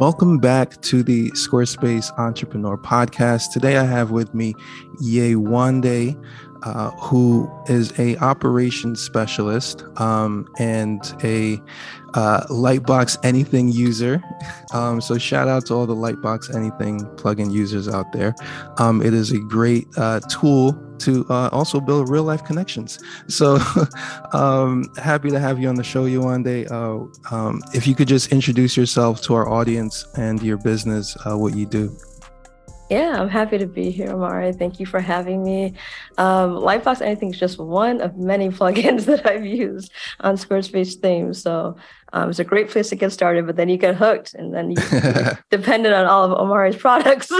Welcome back to the Squarespace Entrepreneur Podcast. Today I have with me Yewande, who is a operations specialist and a Lightbox Anything user. So shout out to all the Lightbox Anything plugin users out there. It is a great tool to also build real life connections. So happy to have you on the show, Yewande. If you could just introduce yourself to our audience and your business, what you do. Yeah, I'm happy to be here, Amari. Thank you for having me. Lightbox Anything is just one of many plugins that I've used on Squarespace themes. So it's a great place to get started, but then you get hooked and then you're dependent on all of Amari's products.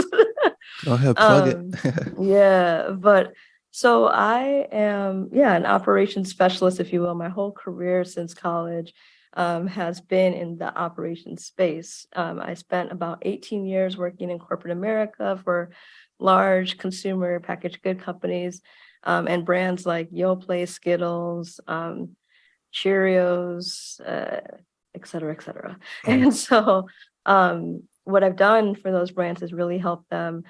Go ahead, plug it. Yeah, but so I am, an operations specialist, if you will. My whole career since college has been in the operations space. I spent about 18 years working in corporate America for large consumer packaged good companies and brands like Yoplait, Skittles, Cheerios, et cetera, et cetera. And so what I've done for those brands is really help them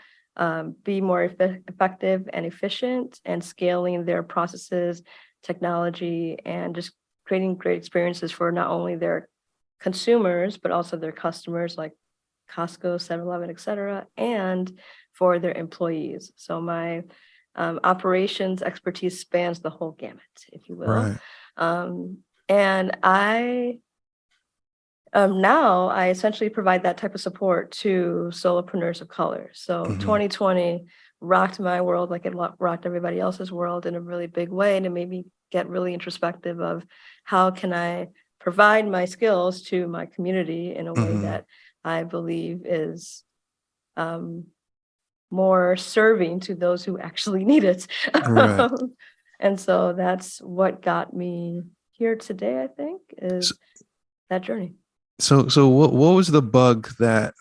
be more effective and efficient and scaling their processes, technology, and just creating great experiences for not only their consumers, but also their customers like Costco, 7-Eleven, et cetera, and for their employees. So my operations expertise spans the whole gamut, if you will. Right. And I now I essentially provide that type of support to solopreneurs of color. So 2020 rocked my world like it rocked everybody else's world in a really big way, and it made me get really introspective of how can I provide my skills to my community in a way that I believe is more serving to those who actually need it. Right. And so that's what got me here today, I think, is that journey. So what was the bug that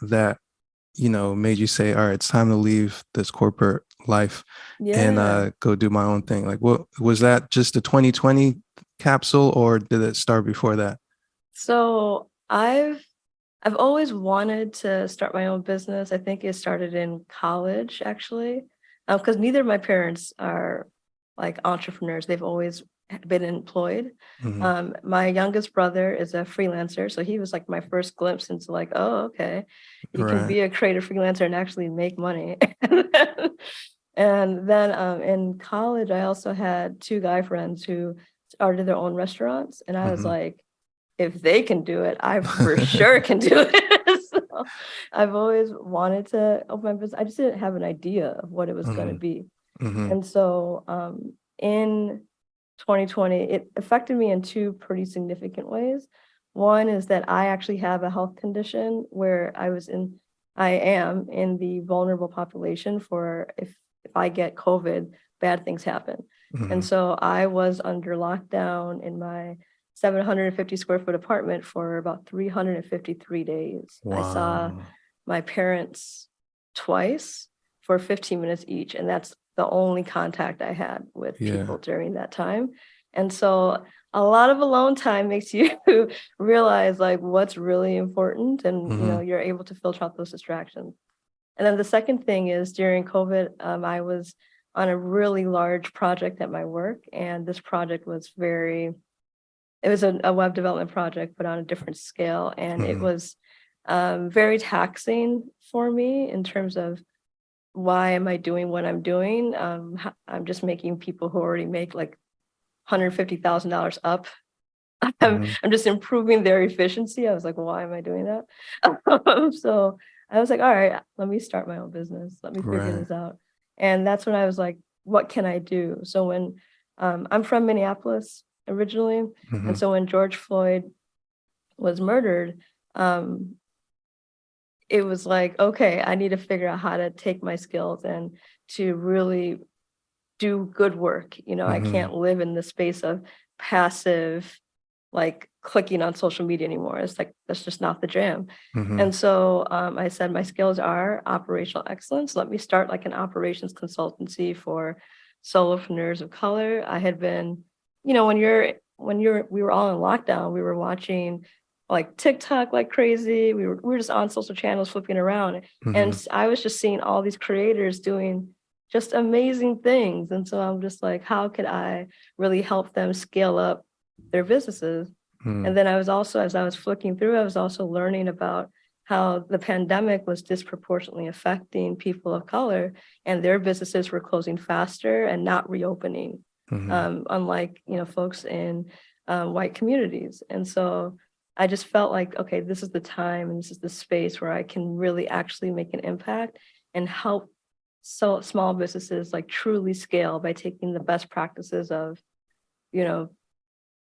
made you say, all right, it's time to leave this corporate life and go do my own thing? Like, what was that, just a 2020 capsule, or did it start before that? So I've always wanted to start my own business. I think it started in college, actually, because neither of my parents are like entrepreneurs. They've always been employed. My youngest brother is a freelancer, so he was like my first glimpse into like, oh, okay, you can be a creative freelancer and actually make money. And then in college, I also had two guy friends who started their own restaurants, and I was like, if they can do it, I for sure can do it. So I've always wanted to open my business. I just didn't have an idea of what it was going to be. And so in 2020, it affected me in two pretty significant ways. One is that I actually have a health condition where I am in the vulnerable population for if I get COVID, bad things happen. And so I was under lockdown in my 750 square foot apartment for about 353 days. Wow. I saw my parents twice for 15 minutes each, and that's the only contact I had with people during that time. And so a lot of alone time makes you realize like what's really important, and you're able to filter out those distractions. And then the second thing is during COVID, I was on a really large project at my work, and this project was it was a web development project, but on a different scale. And it was very taxing for me in terms of why am I doing what I'm doing? I'm just making people who already make like $150,000 up. I'm just improving their efficiency. I was like, why am I doing that? So I was like, all right, let me start my own business. Let me figure this out. And that's when I was like, what can I do? So when I'm from Minneapolis originally. And so when George Floyd was murdered, it was like, okay, I need to figure out how to take my skills and to really do good work. I can't live in the space of passive, like clicking on social media anymore. It's like, that's just not the jam. And so I said, my skills are operational excellence. Let me start like an operations consultancy for solopreneurs of color. I had been, when we were all in lockdown, we were watching like TikTok like crazy. We were just on social channels flipping around. And I was just seeing all these creators doing just amazing things. And so I'm just like, how could I really help them scale up their businesses? And then I was also, as I was flicking through, I was also learning about how the pandemic was disproportionately affecting people of color, and their businesses were closing faster and not reopening, unlike, folks in white communities. And so I just felt like, okay, this is the time and this is the space where I can really actually make an impact and help small businesses like truly scale by taking the best practices of,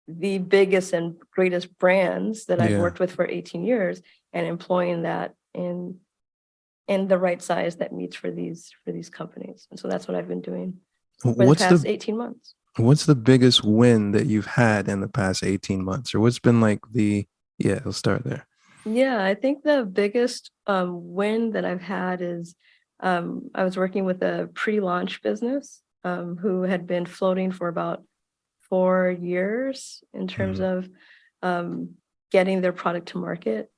the biggest and greatest brands that I've worked with for 18 years and employing that in the right size that meets for these companies. And so that's what I've been doing for the past 18 months. What's the biggest win that you've had in the past 18 months? Or what's been like let's start there. Yeah, I think the biggest win that I've had is I was working with a pre-launch business who had been floating for about 4 years in terms of getting their product to market.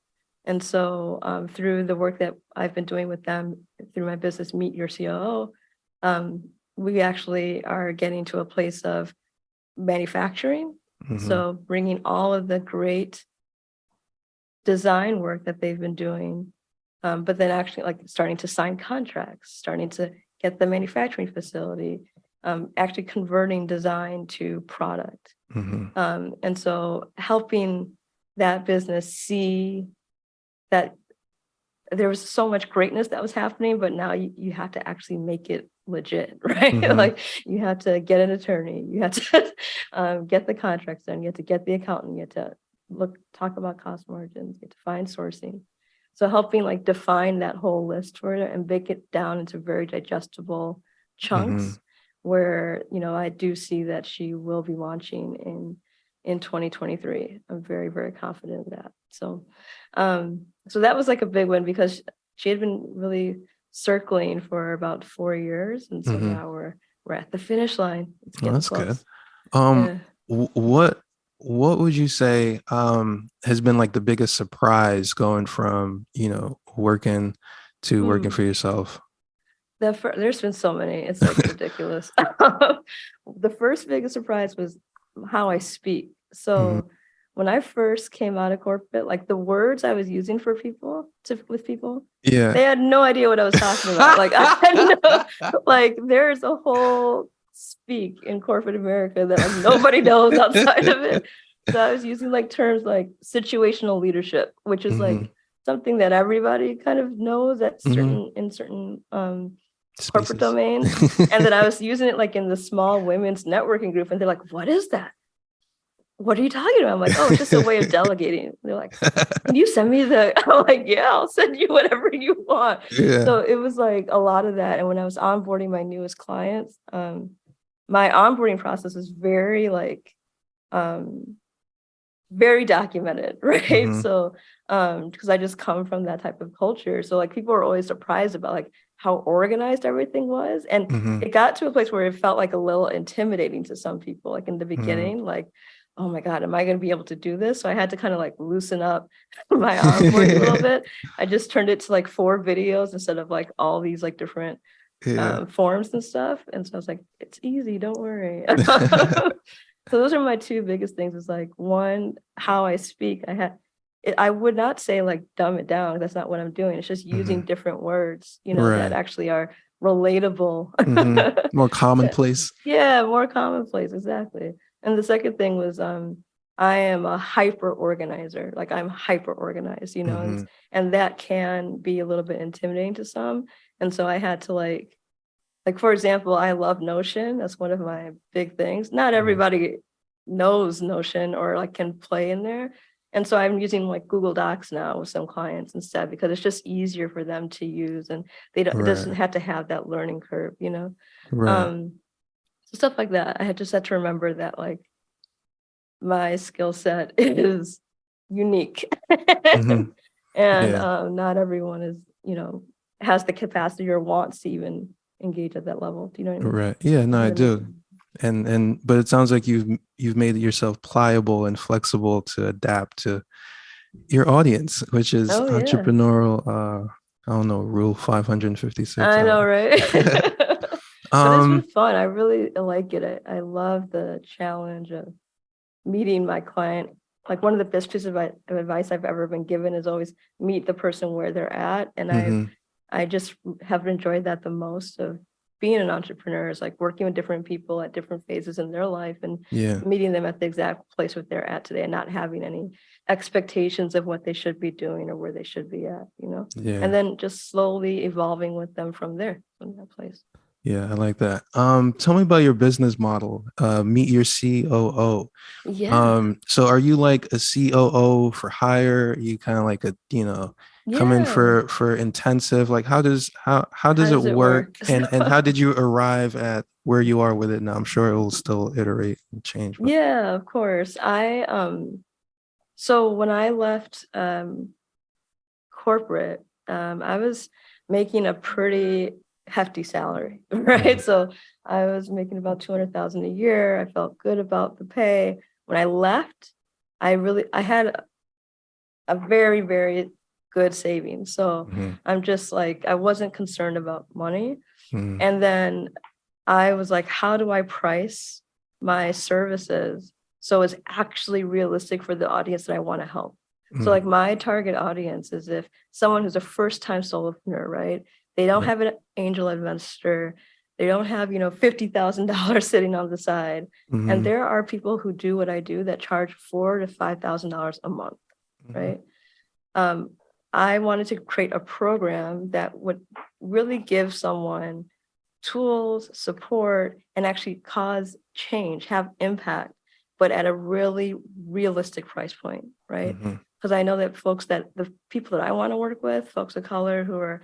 And so through the work that I've been doing with them through my business, Meet Your COO, we actually are getting to a place of manufacturing. So bringing all of the great design work that they've been doing, but then actually like starting to sign contracts, starting to get the manufacturing facility, actually converting design to product. And so helping that business see that there was so much greatness that was happening, but now you have to actually make it legit, right? Like you have to get an attorney, you have to get the contracts done, you have to get the accountant, you have to talk about cost margins, you have to find sourcing. So helping like define that whole list for her and break it down into very digestible chunks where, I do see that she will be launching in 2023. I'm very, very confident in that. So, so that was like a big win because she had been really circling for about 4 years. And so now we're at the finish line. It's getting close. Good. What would you say has been like the biggest surprise going from, working to working for yourself? There's been so many. It's like ridiculous. The first biggest surprise was how I speak. So when I first came out of corporate, like the words I was using with people, they had no idea what I was talking about. Like I had like there's a whole speak in corporate America that like nobody knows outside of it. So I was using like terms like situational leadership, which is like something that everybody kind of knows at certain corporate domains. And then I was using it like in the small women's networking group, and they're like, "What is that? What are you talking about?" I'm like, "Oh, it's just a way of delegating." They're like, "Can you send me the?" I'm like, "Yeah, I'll send you whatever you want." So it was like a lot of that. And when I was onboarding my newest clients, my onboarding process is very like very documented, right? So because I just come from that type of culture, so like people are always surprised about like how organized everything was, and it got to a place where it felt like a little intimidating to some people, like in the beginning, like, oh my God, am I going to be able to do this? So I had to kind of like loosen up my onboarding a little bit. I just turned it to like 4 videos instead of like all these like different forms and stuff. And so I was like, it's easy, don't worry. So those are my 2 biggest things. Is like, one, how I speak. I would not say like dumb it down. That's not what I'm doing. It's just using different words, that actually are relatable. More commonplace. Yeah, more commonplace. Exactly. And the second thing was I am a hyper organizer. Like I'm hyper organized, and that can be a little bit intimidating to some. And so I had to like, for example, I love Notion. That's one of my big things. Not everybody knows Notion or like can play in there. And so I'm using like Google Docs now with some clients instead, because it's just easier for them to use, and it doesn't have to have that learning curve, So stuff like that. I just had to remember that like my skill set is unique. And not everyone is, has the capacity or wants to even engage at that level. Do you know what I mean? Right. Yeah, no, I do. But it sounds like you've made yourself pliable and flexible to adapt to your audience, which is Oh yeah. entrepreneurial, I don't know, rule 556. I I know, right? don't But it's been um fun. I really like it. I love the challenge of meeting my client. Like one of the best pieces of advice I've ever been given is always meet the person where they're at. And mhm, I just have enjoyed that the most of being an entrepreneur is like working with different people at different phases in their life and yeah, meeting them at the exact place where they're at today and not having any expectations of what they should be doing or where they should be at, and yeah. then just slowly evolving with them from there, from that place. Yeah, I like that. Tell me about your business model. Meet your COO. Yeah. So are you like a COO for hire? Are you kind of like a, come in Yeah. for intensive? Like how does How it does it work? work? And how did you arrive at where you are with it now? I'm sure it will still iterate and change, but Yeah, of course. So when I left corporate, I was making a pretty hefty salary, right? mhm, So I was making about 200,000 a year. I felt good about the pay. When I left, I had a very, very good savings. So mhm, I'm just like, I wasn't concerned about money. mhm, And then I was like, how do I price my services so it's actually realistic for the audience that I want to help? So like mhm. my target audience is if someone who's a first-time solopreneur, right? They don't Yeah. have an angel investor. They don't have, $50,000 sitting on the side. And Mhm, there are people who do what I do that charge $4,000 to $5,000 a month, mhm, right? Um, I wanted to create a program that would really give someone tools, support, and actually cause change, have impact, but at a really realistic price point, right? mhm. Because I know that the people that I want to work with, folks of color who are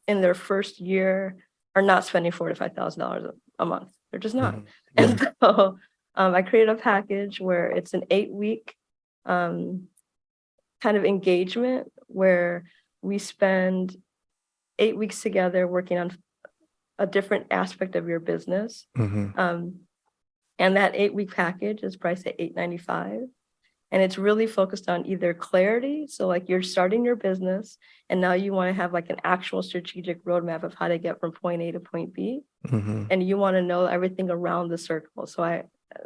in their first year, are not spending $4,000 to $5,000 a month. They're just not. Mhm. Yeah. And so I created a package where it's an 8-week um, kind of engagement where we spend 8 weeks together working on a different aspect of your business. Mhm. Um, and that 8-week package is priced at $895. And it's really focused on either clarity. So like you're starting your business and now you want to have like an actual strategic roadmap of how to get from point A to point B. Mhm. And you want to know everything around the circle. So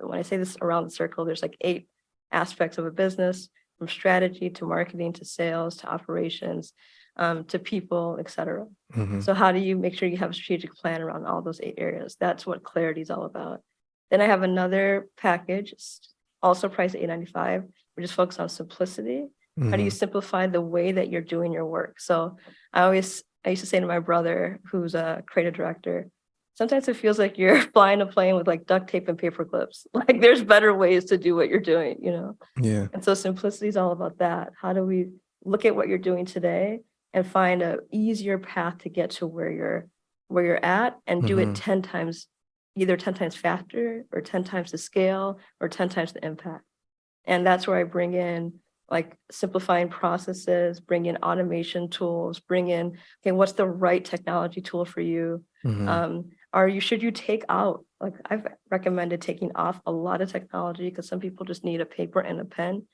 when I say this around the circle, there's like 8 aspects of a business, from strategy to marketing to sales to operations, to people, etc. Mhm. So how do you make sure you have a strategic plan around all those 8 areas? That's what clarity is all about. Then I have another package, also priced at $895, which is focused on simplicity. How do you Mhm. simplify the way that you're doing your work? So I used to say to my brother, who's a creative director, sometimes it feels like you're flying a plane with like duct tape and paper clips. Like there's better ways to do what you're doing. Yeah. And so simplicity is all about that. How do we look at what you're doing today and find a easier path to get to where you're at and do it Mhm. 10 times, either 10 times faster or 10 times the scale or 10 times the impact. And that's where I bring in like simplifying processes, bring in automation tools, bring in, okay, what's the right technology tool for you? Mhm. Should you take out, like I've recommended taking off a lot of technology because some people just need a paper and a pen.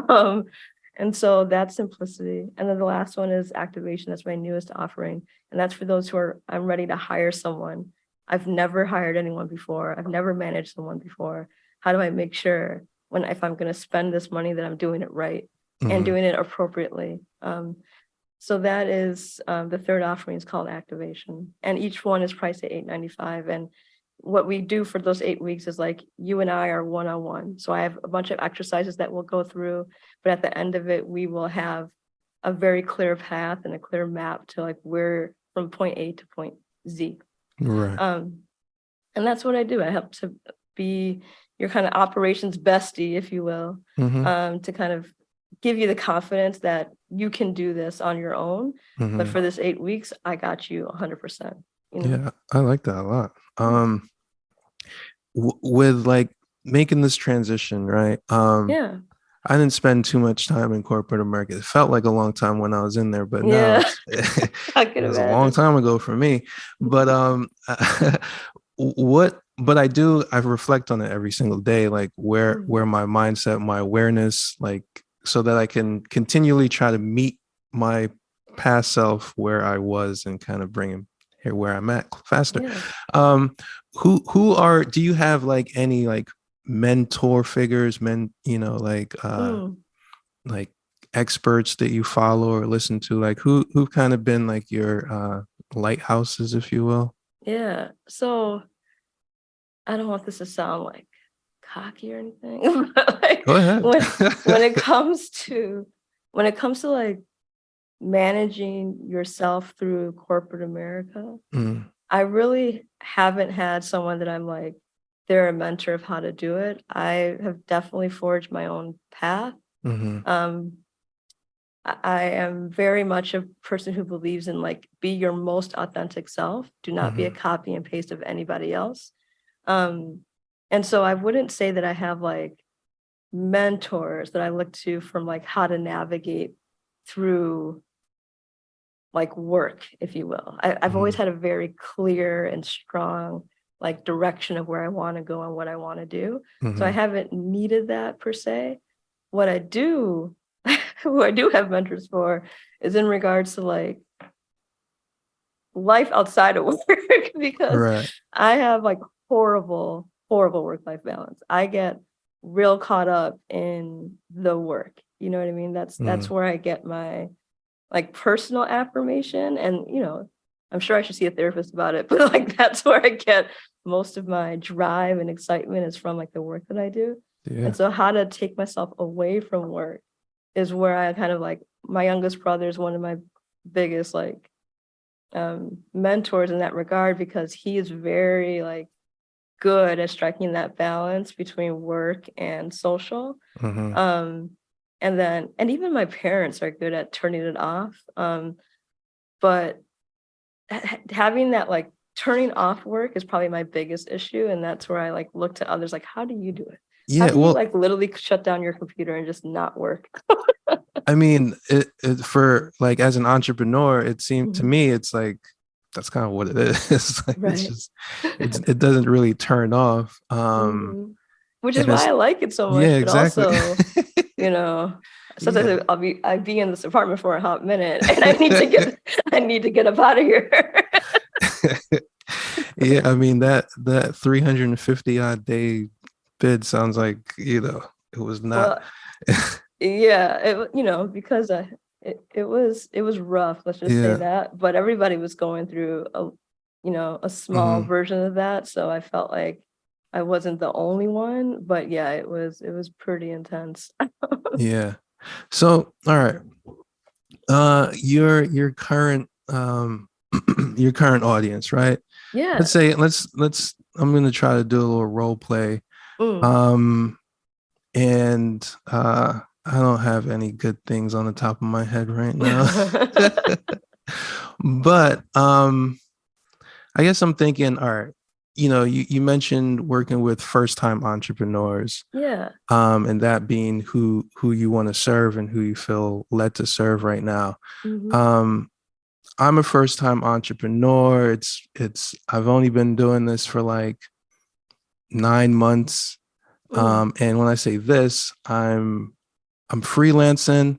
um, and so that's simplicity. And then the last one is activation. That's my newest offering. And that's for those I'm ready to hire someone. I've never hired anyone before. I've never managed someone before. How do I make sure if I'm going to spend this money that I'm doing it right and Mhm. doing it appropriately? So that is the third offering is called activation. And each one is priced at $895. And what we do for those 8 weeks is like you and I are one-on-one. So I have a bunch of exercises that we'll go through, but at the end of it, we will have a very clear path and a clear map to like where from point A to point Z. Right. Um, and that's what I do. I help to be your kind of operations bestie, if you will, Mhm. to kind of give you the confidence that you can do this on your own. But Mhm. for this 8 weeks, I got you 100%. Yeah, I like that a lot. With like making this transition, right? Yeah. I didn't spend too much time in corporate America. It felt like a long time when I was in there, but now Yeah. it's I it can was a long imagine. time ago for me. But I reflect on it every single day, like where Mhm. my mindset, my awareness like so that I can continually try to meet my past self where I was and kind of bring him here where I'm at faster. Yeah. Do you have like any like mentor figures, Mm, like experts that you follow or listen to? Like who've kind of been like your lighthouses, if you will? yeah. So I don't want this to sound like cocky or anything, but like Go ahead. when it comes to like managing yourself through corporate America, Mm, I really haven't had someone that I'm like, they're a mentor of how to do it. I have definitely forged my own path. mm-hmm, Um, I am very much a person who believes in like be your most authentic self. Do not be a mm-hmm, copy and paste of anybody else. Um, and so I wouldn't say that I have like mentors that I look to from like how to navigate through like work, if you will. I've always mm-hmm, had a very clear and strong like direction of where I want to go and what I want to do. So I mm-hmm. haven't needed that per se. What I do, who I do have mentors for, is in regards to like life outside of work because Right. I have like horrible, horrible work-life balance. I get real caught up in the work. You know what I mean? That's Mm, where I get my like personal affirmation. And I'm sure I should see a therapist about it, but like that's where I get most of my drive and excitement is from like the work that I do. yeah. And so how to take myself away from work is where I kind of like my youngest brother is one of my biggest like mentors in that regard because he is very like good at striking that balance between work and social. Mm-hmm. um and even my parents are good at turning it off. But having that like turning off work is probably my biggest issue, and that's where I like look to others like, how do you do it? How Yeah. do you Well, like literally shut down your computer and just not work? I mean, for like as an entrepreneur, it seemed to Mhm. me it's like that's kind of what it is. Like it's Right. just it doesn't really turn off. Hmm. Which is And why it's I like it so yeah, much, but exactly. also, you know, Yeah. sometimes I'd be in this apartment for a hot minute and I need to get up out of here. Yeah, I mean that 350 odd day bid sounds like, it was not. Well, yeah, because it was rough, let's just say Yeah. that. But everybody was going through a small Hmm. version of that. So I felt like I wasn't the only one. But yeah, it was pretty intense. Yeah. So, all right. Your current your current audience, right? Yeah. Let's say let's I'm gonna try to do a little role play. Mm. Um and I don't have any good things on the top of my head right now. But I guess I'm thinking, all right, you mentioned working with first time entrepreneurs, Yeah. and that being who you want to serve and who you feel led to serve right now. Hmm. Um, I'm a first time entrepreneur. It's I've only been doing this for like 9 months. Mm. And when I say this, I'm freelancing.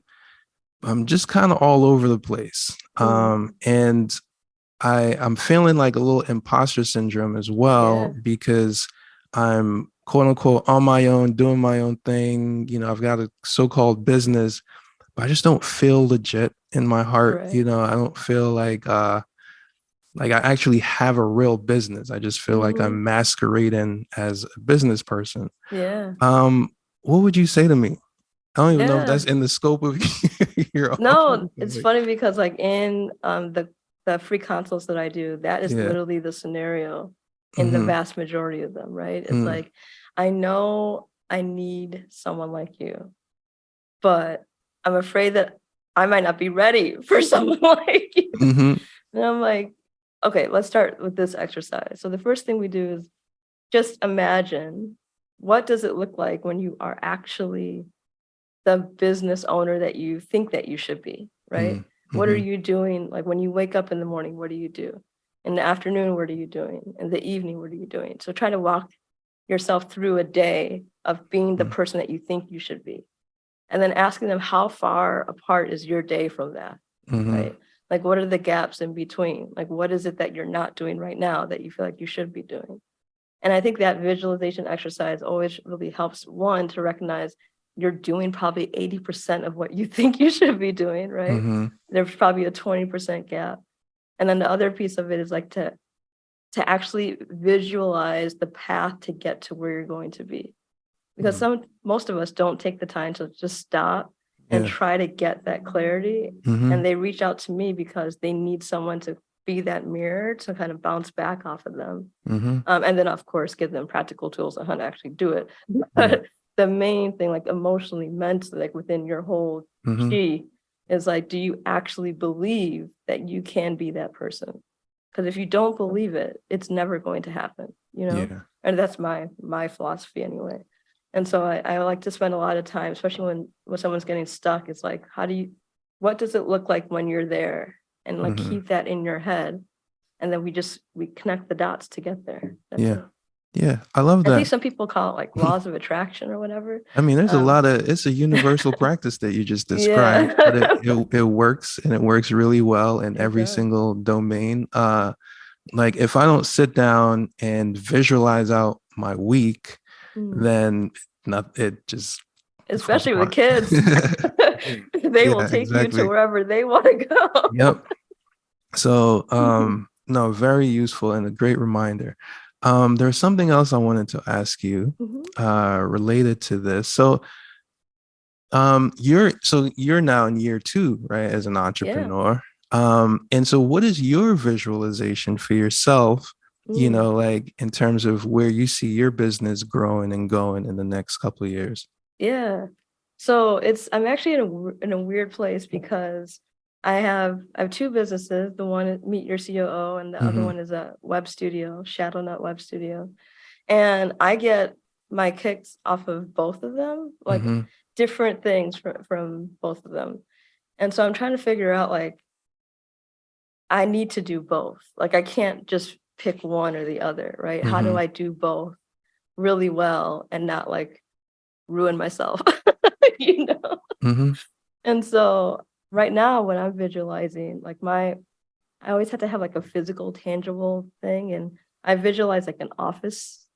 I'm just kind of all over the place. Mm. And I'm feeling like a little imposter syndrome as well Yeah. because I'm quote unquote on my own, doing my own thing. I've got a so-called business, but I just don't feel legit in my heart. Right. I don't feel like I actually have a real business. I just feel like Hmm. I'm masquerading as a business person. Yeah. Um, what would you say to me? I don't even know if Yeah. that's in the scope of your offer. No, it's funny because like in the free consults that I do, that is Yeah. literally the scenario in the Mm-hmm. vast majority of them, right? It's Mm-hmm. like, I know I need someone like you, but I'm afraid that I might not be ready for someone like you. Mm-hmm. And I'm like, okay, let's start with this exercise. So the first thing we do is just imagine, what does it look like when you are actually the business owner that you think that you should be, right? What are Mm-hmm. you doing? Like when you wake up in the morning, what do you do? In the afternoon, what are you doing? In the evening, what are you doing? So try to walk yourself through a day of being the person that you think you should be. and then asking them how far apart is your day from that, right? Like, what are the gaps in between? Like, what is it that you're not doing right now that you feel like you should be doing? And I think that visualization exercise always really helps one to recognize you're doing probably 80% of what you think you should be doing, right? There's probably a 20% gap. And then the other piece of it is like to actually visualize the path to get to where you're going to be. Because most of us don't take the time to just stop and try to get that clarity. And they reach out to me because they need someone to be that mirror to kind of bounce back off of them. And then, of course, give them practical tools on how to actually do it. But the main thing, like emotionally, mentally, like within your whole chi, is like, do you actually believe that you can be that person? Because if you don't believe it, it's never going to happen, you know? And that's my philosophy anyway. And so I like to spend a lot of time, especially when someone's getting stuck. It's like, what does it look like when you're there? And like keep that in your head. And then we connect the dots to get there. That's it. Yeah, I love that. I think some people call it like laws of attraction or whatever. I mean, there's it's a universal practice that you just described, but it works, and it works really well in every single domain. Like if I don't sit down and visualize out my week, then especially with kids, they will take you to wherever they want to go. Yep. So, no, very useful and a great reminder. There's something else I wanted to ask you related to this. So you're now in year 2, right, as an entrepreneur. And so what is your visualization for yourself, you know, like in terms of where you see your business growing and going in the next couple of years? Yeah. So I'm actually in a weird place because I have 2 businesses. The one is Meet Your COO, and the other one is a web studio, Shadow Nut Web Studio. And I get my kicks off of both of them, like different things from both of them. And so I'm trying to figure out, like, I need to do both. Like, I can't just pick one or the other, right? How do I do both really well and not like ruin myself, you know? And so right now when I'm visualizing, like I always have to have like a physical, tangible thing. And I visualize like an office,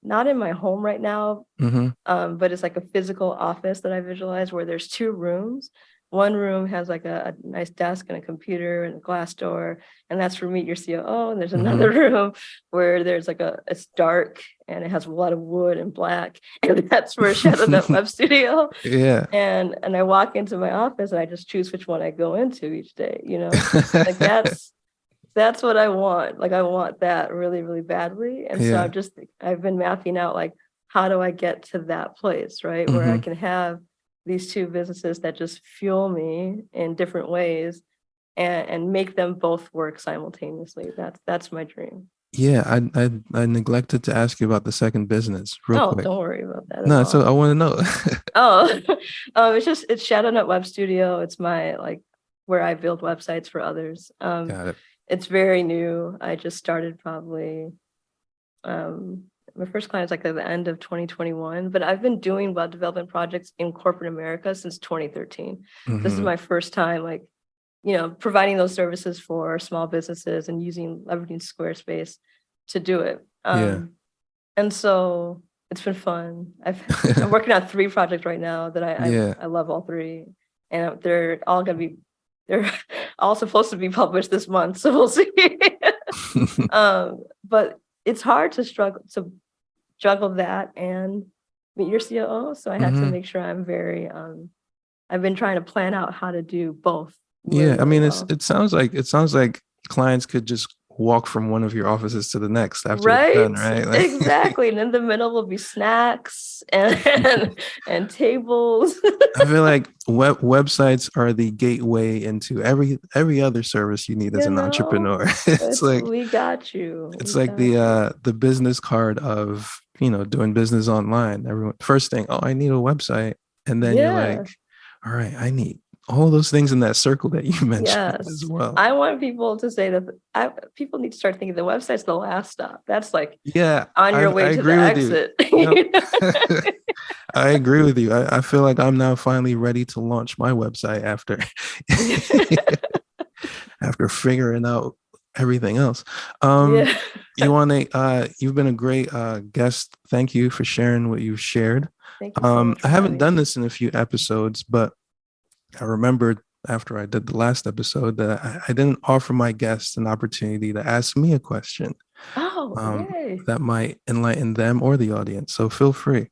not in my home right now, but it's like a physical office that I visualize where there's 2 rooms. One room has like a nice desk and a computer and a glass door, and that's for Meet Your COO. And there's another room where there's like it's dark and it has a lot of wood and black, and that's for Shadow Nut Web Studio. And I walk into my office and I just choose which one I go into each day, you know? Like that's what I want. Like I want that really, really badly. And so I've been mapping out like, how do I get to that place, right? Where I can have these 2 businesses that just fuel me in different ways and make them both work simultaneously. That's my dream. Yeah, I neglected to ask you about the second business real quick. Don't worry about that. No, so I want to know. It's Shadow Nut Web Studio. It's my where I build websites for others. Got it. It's very new. I just started probably my first client was like at the end of 2021, but I've been doing web development projects in corporate America since 2013. This is my first time, providing those services for small businesses and leveraging Squarespace to do it. And so it's been fun. I'm working on 3 projects right now that I love all 3, and they're all supposed to be published this month. So we'll see. But it's hard to juggle that and Meet Your COO. So I had to make sure I'm very, I've been trying to plan out how to do both. Really, I mean, well. It sounds like clients could just walk from one of your offices to the next after it's done, right? Like, exactly. And in the middle will be snacks and tables. I feel like websites are the gateway into every other service you need as an entrepreneur. It's like, we got you. It's like the business card of, doing business online. Everyone, first thing, I need a website. And then you're like, all right, I need all those things in that circle that you mentioned as Yes. well. I want people to say that people need to start thinking the website's the last stop. That's like Yeah, on your way I to the agree with you. exit. Yep. I agree with you. I feel like I'm now finally ready to launch my website after after figuring out everything else. Yeah. You've been a great guest. Thank you for sharing what you've shared. Thank you so much I for haven't having done me. this in a few episodes, but I remembered after I did the last episode that I didn't offer my guests an opportunity to ask me a question Oh, um, yay. that might enlighten them or the audience. So feel free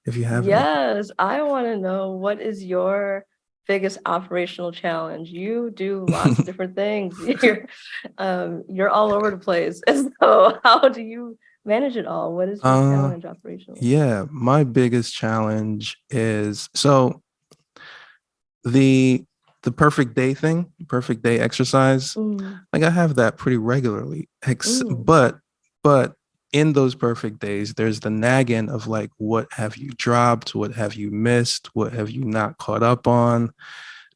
if you have anything. Yes, I want to know, what is your biggest operational challenge? You do lots of different things. You're all over the place. And so how do you manage it all? What is your uh, challenge operationally? yeah, my biggest challenge is so the the perfect day thing, perfect day exercise. Mm, Like I have that pretty regularly. mm, But in those perfect days, there's the nagging of like, what have you dropped? What have you missed? What have you not caught up on?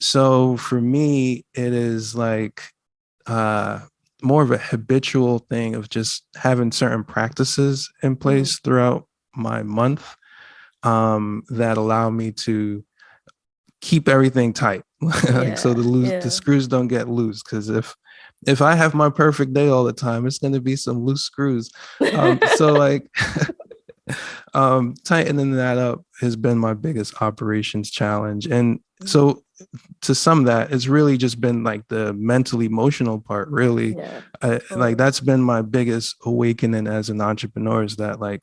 So for me, it is like uh more of a habitual thing of just having certain practices in mm. place throughout my month that allow me to keep everything tight. Like so Yeah, the yeah. screws don't get loose, because if I have my perfect day all the time, it's going to be some loose screws. So like tightening that up has been my biggest operations challenge. And Mm, so to sum that, it's really just been like the mental emotional part, really. yeah, Like totally. that's been my biggest awakening as an entrepreneur, is that like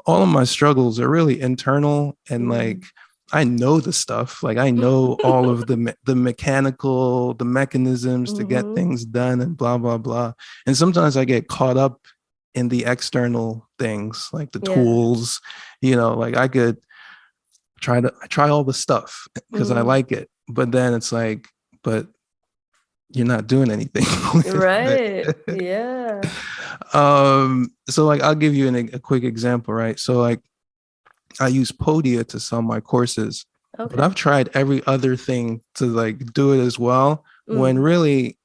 all of my struggles are really internal, and like Mm. I know the stuff. Like I know all of the mechanical, the mechanisms to get Hmm. things done and blah blah blah. And sometimes I get caught up in the external things, like the Yeah. tools, like I could try all the stuff because I Hmm. like it. But then it's like, but you're not doing anything with Right. it. Yeah. So like I'll give you a quick example, right? So like I use Podia to sell my courses, but Okay. I've tried every other thing to like do it as well. When Mm. really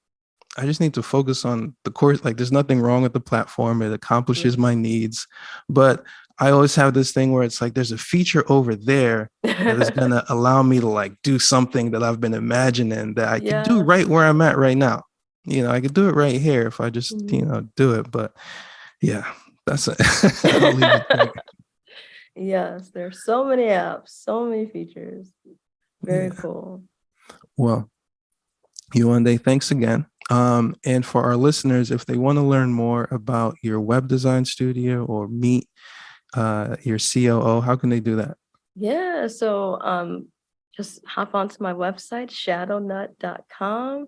I just need to focus on the course. Like there's nothing wrong with the platform. It accomplishes my Yes. needs. But I always have this thing where it's like there's a feature over there that is gonna allow me to like do something that I've been imagining that I could do right Yes. where I'm at right now. I could do it right here if I just, Mhm. do it. But yeah, that's it. I'll leave it there. Yes, there's so many apps, so many features. Very Yeah. cool. Well, Yewande, thanks again. And for our listeners, if they want to learn more about your web design studio or meet your COO, how can they do that? Yeah, so just hop onto my website, shadownut.com,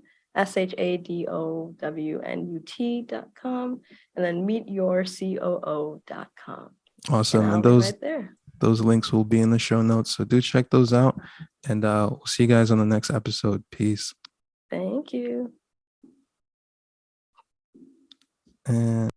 SHADOWNUT.com, and then meetyourcoo.com. And Awesome. I'll And be those right there. those links will be in the show notes. So do check those out. And we'll see you guys on the next episode. Peace. Thank you. And